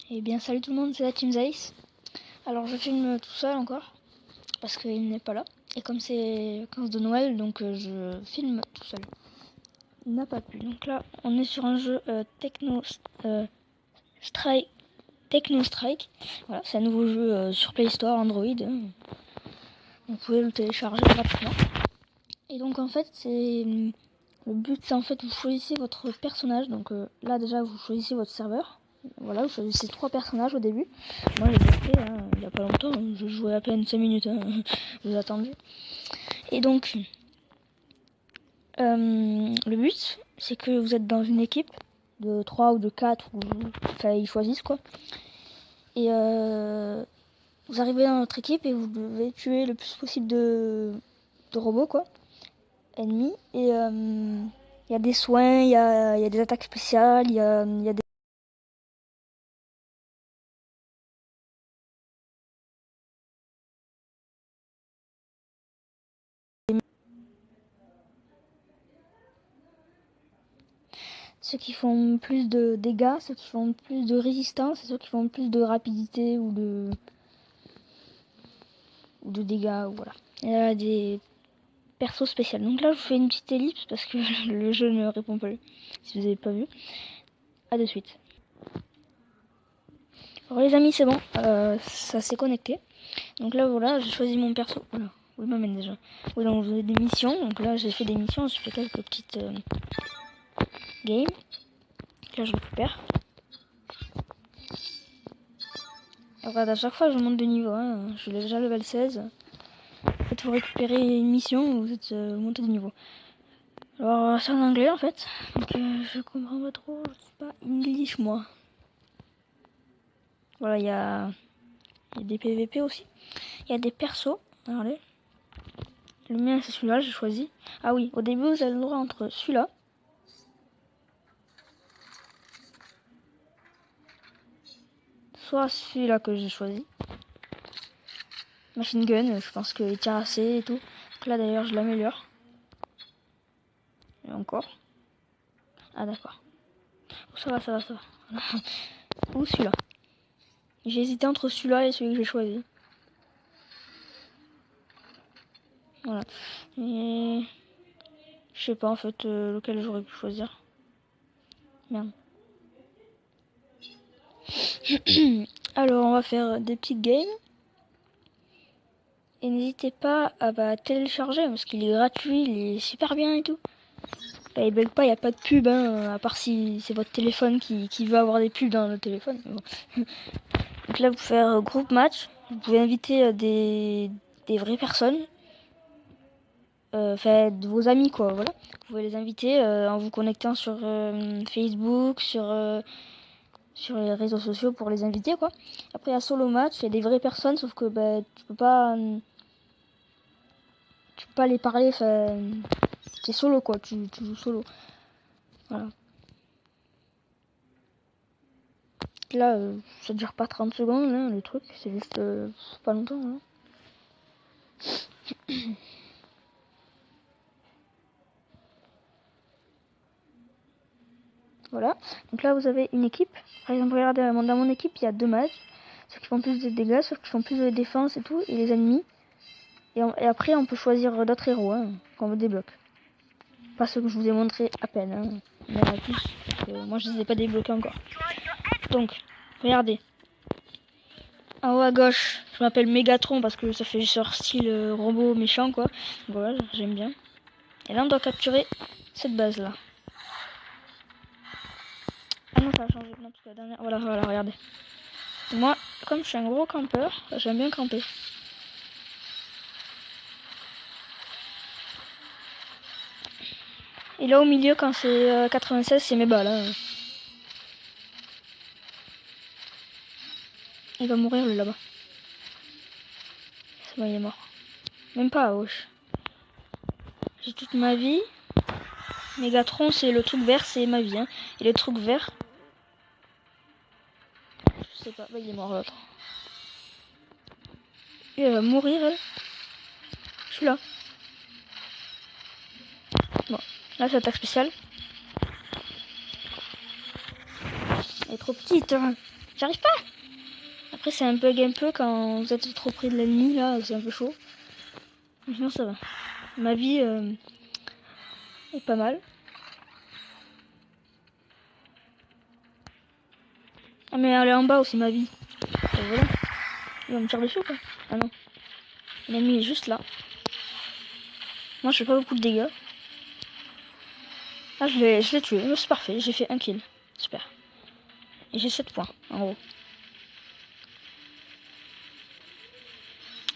Eh bien salut tout le monde, c'est la Team Zeiss. Alors je filme tout seul encore, parce qu'il n'est pas là. Et comme c'est vacances de Noël, donc je filme tout seul. Il n'a pas pu. Donc là, on est sur un jeu Techno Strike. Voilà, c'est un nouveau jeu sur Play Store, Android. Vous pouvez le télécharger gratuitement. Et donc en fait, le but c'est en fait vous choisissez votre personnage. Donc là déjà vous choisissez votre serveur. Voilà, vous choisissez 3 personnages au début. Moi j'ai fait il n'y a pas longtemps, je jouais à peine 5 minutes, je vous ai attendu. Et donc le but c'est que vous êtes dans une équipe de 3 ou de 4, ou enfin ils choisissent quoi. Et vous arrivez dans notre équipe et vous devez tuer le plus possible de robots quoi, ennemis. Et il y a des soins, il y a des attaques spéciales, il y a des... Ceux qui font plus de dégâts, ceux qui font plus de résistance, et ceux qui font plus de rapidité ou de dégâts, voilà. Il y a des persos spéciaux. Donc là, je vous fais une petite ellipse parce que le jeu ne répond pas, si vous n'avez pas vu. A de suite. Alors les amis, c'est bon, ça s'est connecté. Donc là, voilà, j'ai choisi mon perso. Voilà, où il m'amène déjà. Oui, donc vous avez des missions. Donc là, j'ai fait des missions, j'ai fait quelques petites games. Là, je récupère. Et regarde, à chaque fois, je monte de niveau. Hein. Je suis déjà level 16. En fait, vous récupérez une mission, vous êtes monté de niveau. Alors, c'est en anglais en fait. Donc, je comprends pas trop. Je sais pas English, moi. Voilà, il y a des PVP aussi. Il y a des persos. Regardez. Le mien, c'est celui-là, j'ai choisi. Ah oui, au début, vous avez le droit entre celui-là. Soit celui-là que j'ai choisi. Machine gun, je pense qu'il tire assez et tout. Donc là, d'ailleurs, je l'améliore. Et encore. Ah, d'accord. Ça va, ça va, ça va. Ou celui-là. J'ai hésité entre celui-là et celui que j'ai choisi. Voilà. Et je sais pas en fait lequel j'aurais pu choisir. Merde. Alors on va faire des petites games. Et n'hésitez pas à télécharger parce qu'il est gratuit, il est super bien et tout. Bah, il bug pas, il n'y a pas de pub, hein, à part si c'est votre téléphone qui veut avoir des pubs dans le téléphone. Bon. Donc là vous pouvez faire groupe match, vous pouvez inviter des vraies personnes. Enfin de vos amis quoi, voilà. Vous pouvez les inviter en vous connectant sur Facebook, sur les réseaux sociaux pour les inviter quoi. Après il y a solo match, il y a des vraies personnes sauf que bah, tu peux pas les parler, c'est solo quoi, tu joues solo. Voilà. Là ça dure pas 30 secondes hein, le truc, c'est juste pas longtemps hein. Voilà, donc là vous avez une équipe. Par exemple, regardez, dans mon équipe, il y a 2 mages. Ceux qui font plus de dégâts, ceux qui font plus de défense et tout, et les ennemis. Et après, on peut choisir d'autres héros hein, qu'on débloque. Pas ceux que je vous ai montré à peine. Hein. Il y en a plus. Moi, je les ai pas débloqués encore. Donc, regardez. En haut à gauche, je m'appelle Megatron parce que ça fait genre style robot méchant quoi. Voilà, j'aime bien. Et là, on doit capturer cette base là. Ah non, ça a changé. Non, parce que la dernière... Voilà, regardez. Moi, comme je suis un gros campeur, j'aime bien camper. Et là au milieu, quand c'est 96, c'est mes balles. Hein. Il va mourir le là-bas. C'est bon, il est mort. Même pas à gauche. J'ai toute ma vie. Megatron, c'est le truc vert, c'est ma vie. Hein. Et le truc vert... Je sais pas, bah, il est mort l'autre. Et elle va mourir, elle. Je suis là. Bon, là c'est attaque spéciale. Elle est trop petite. Hein. J'arrive pas. Après, c'est un bug un peu quand vous êtes trop près de l'ennemi, là, c'est un peu chaud. Mais sinon, ça va. Ma vie est pas mal. Ah, mais elle est en bas aussi, ma vie. Et voilà. Il va me tirer dessus, quoi. Ah non. L'ennemi est juste là. Moi, je fais pas beaucoup de dégâts. Ah, je l'ai tué. C'est parfait. J'ai fait un kill. Super. Et j'ai 7 points, en gros.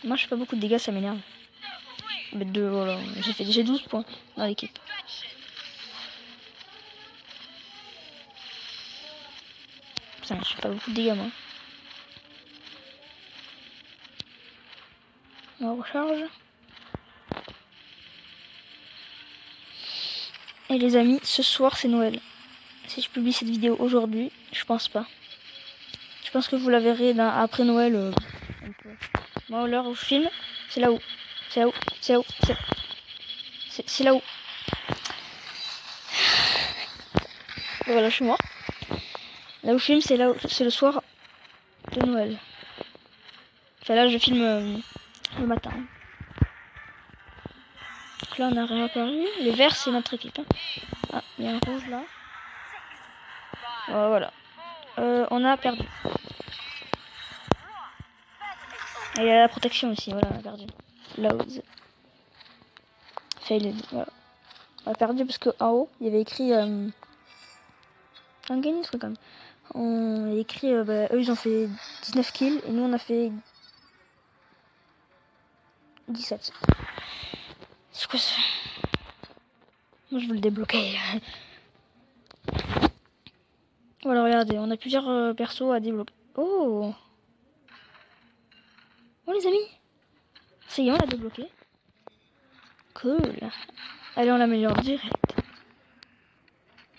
Moi, je fais pas beaucoup de dégâts, ça m'énerve. Mais voilà. J'ai 12 points dans l'équipe. Putain, je fais pas beaucoup de dégâts, moi. On recharge. Et les amis, ce soir, c'est Noël. Si je publie cette vidéo aujourd'hui, je pense pas. Je pense que vous la verrez après Noël. Moi, l'heure où je filme, c'est là-haut. C'est là-haut. C'est là-haut. C'est là-haut. Voilà, je suis mort. Là où je filme, c'est là où c'est le soir de Noël. Enfin là, je filme le matin. Donc là, on a réapparu. Les verts, c'est notre équipe. Hein. Ah, il y a un rouge là. Voilà. On a perdu. Et il y a la protection aussi. Voilà, on a perdu. Loads. Failed. Voilà. On a perdu parce qu'en haut, il y avait écrit... on gagne ce truc quand même. On a écrit... eux, ils ont fait 19 kills. Et nous, on a fait 17. C'est quoi ça? Moi, je veux le débloquer. Voilà, regardez, on a plusieurs persos à débloquer. Oh! Oh, les amis! Ça y est, on l'a débloqué. Cool. Allez, on l'améliore direct.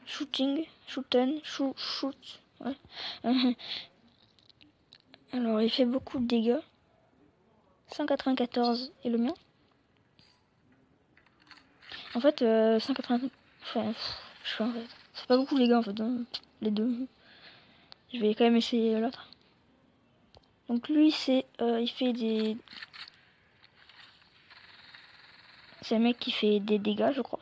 Shooting, shooten, shoot. Ouais. Alors, il fait beaucoup de dégâts. 194 et le mien. En fait, 180... Enfin, en fait. C'est pas beaucoup de dégâts en fait, hein, les deux. Je vais quand même essayer l'autre. Donc lui, c'est... il fait des... C'est un mec qui fait des dégâts, je crois.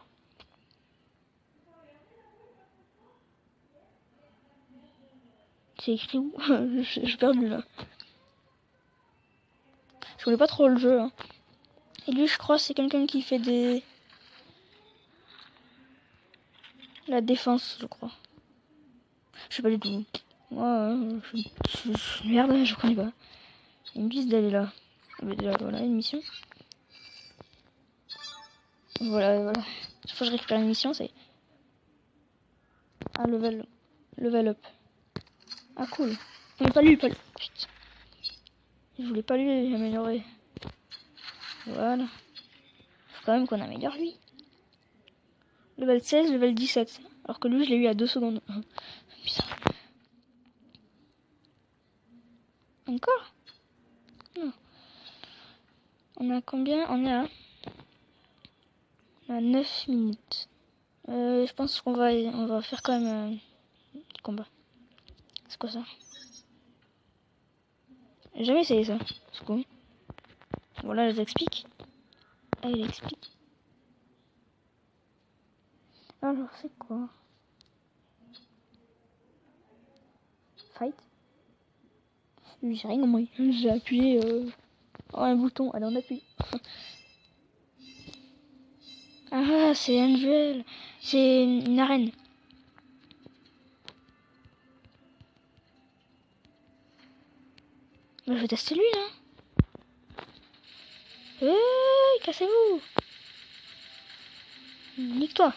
C'est écrit où? Je suis perdu là. Je voulais pas trop le jeu. Hein. Et lui, je crois, c'est quelqu'un qui fait des... La défense, je crois. Je sais pas du tout. Moi, je merde, je connais pas. Ils me disent d'aller là. Déjà, voilà, une mission. Voilà. Chaque fois que je récupère une mission, c'est... Ah, level up. Ah, cool. Mais pas lui. Putain. Je voulais pas lui améliorer. Voilà. Faut quand même qu'on améliore lui. Level 16, level 17. Alors que lui, je l'ai eu à 2 secondes. Putain. Encore? Non. On a combien? On est à 9 minutes. Je pense qu'on va faire quand même un combat. C'est quoi ça? J'ai jamais essayé ça. C'est quoi? Voilà, elle explique. Elle explique. Alors, c'est quoi? Fight? J'ai rien compris. J'ai appuyé un bouton. Allez, on appuie. Ah, c'est un duel. C'est une arène. Je vais tester lui, là. Cassez-vous. Nique-toi.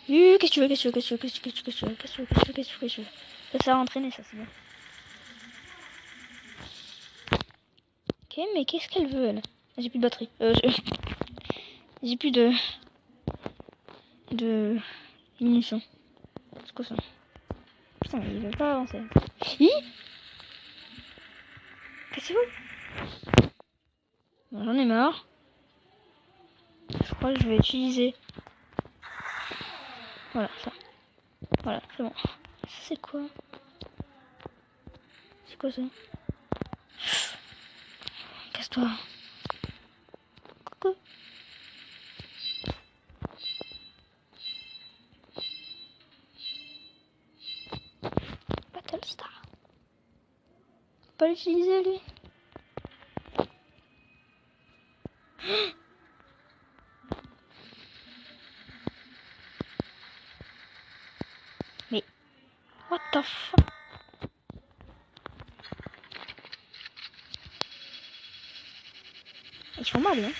Qu'est-ce que tu veux? Ça va entraîner, ça, c'est bien. Ok, mais qu'est-ce qu'elle veut, elle? J'ai plus de batterie. J'ai plus de munitions. C'est quoi ça? Putain, il veut pas avancer. Cassez-vous. Bon, j'en ai marre. Je crois que je vais utiliser... Voilà, ça. Voilà, c'est bon. Ça c'est quoi? C'est quoi ça? Casse-toi. Coucou. Battlestar. Pas l'utiliser lui. Mais what the fuck? Ils font mal, hein.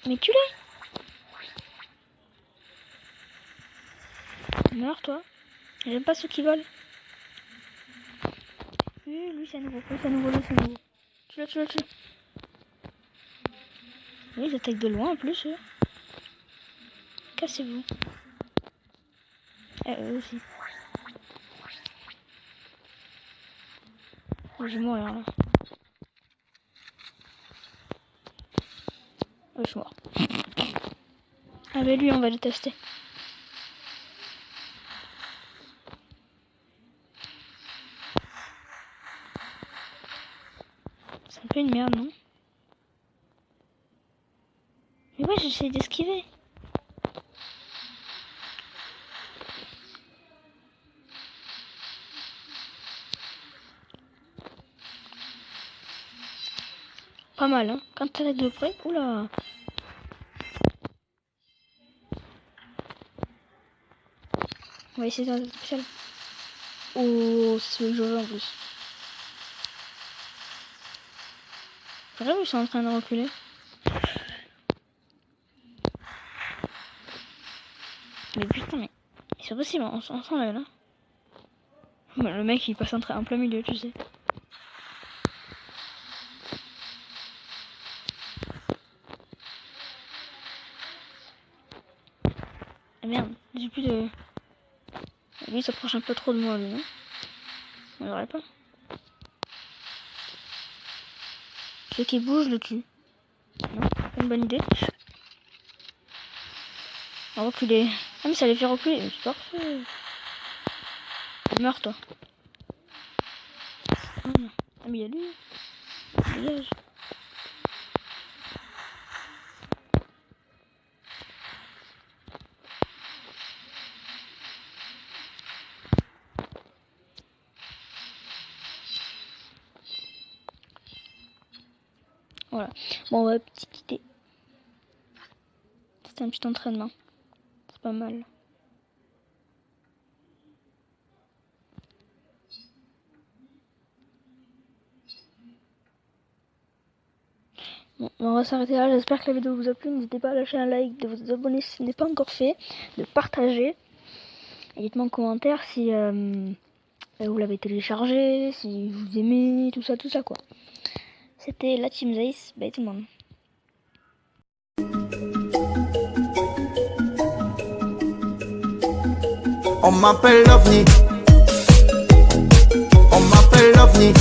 Mais tue-les. Meurs toi. J'aime pas ceux qui volent. Lui c'est à nouveau, lui c'est à nouveau, lui c'est à nouveau. Tue-le. Oui, ils attaquent de loin en plus, eux. Cassez-vous. Eux aussi. Oh, je vais mourir là. Oh, je suis mort. Ah bah lui on va le tester. C'est un peu une merde, non? Mais ouais, j'essaie d'esquiver. Pas mal, hein. Quand t'arrêtes de près, oula. On va essayer d'un spécial. Oh, c'est le jeu en plus. Vraiment, ils sont en train de reculer. Mais putain, mais c'est possible, on s'enlève là. Le mec il passe en plein milieu, tu sais. Ah merde, j'ai plus de. Lui il s'approche un peu trop de moi, lui, non? On devrait pas. Celui qui bouge, je le tue. Non, pas une bonne idée. On va reculer. Ah mais ça les fait reculer, c'est parfait. Meurs toi. Ah non. Ah mais il y a lui. Dégage. Voilà. Bon, on va petit quitter. C'était un petit entraînement. C'est pas mal. Bon, on va s'arrêter là. J'espère que la vidéo vous a plu. N'hésitez pas à lâcher un like, de vous abonner si ce n'est pas encore fait, de partager. Et dites-moi en commentaire si vous l'avez téléchargé, si vous aimez, tout ça quoi. C'était la Team Zeiss. Bye tout le monde. On m'appelle l'OVNI. On m'appelle l'OVNI.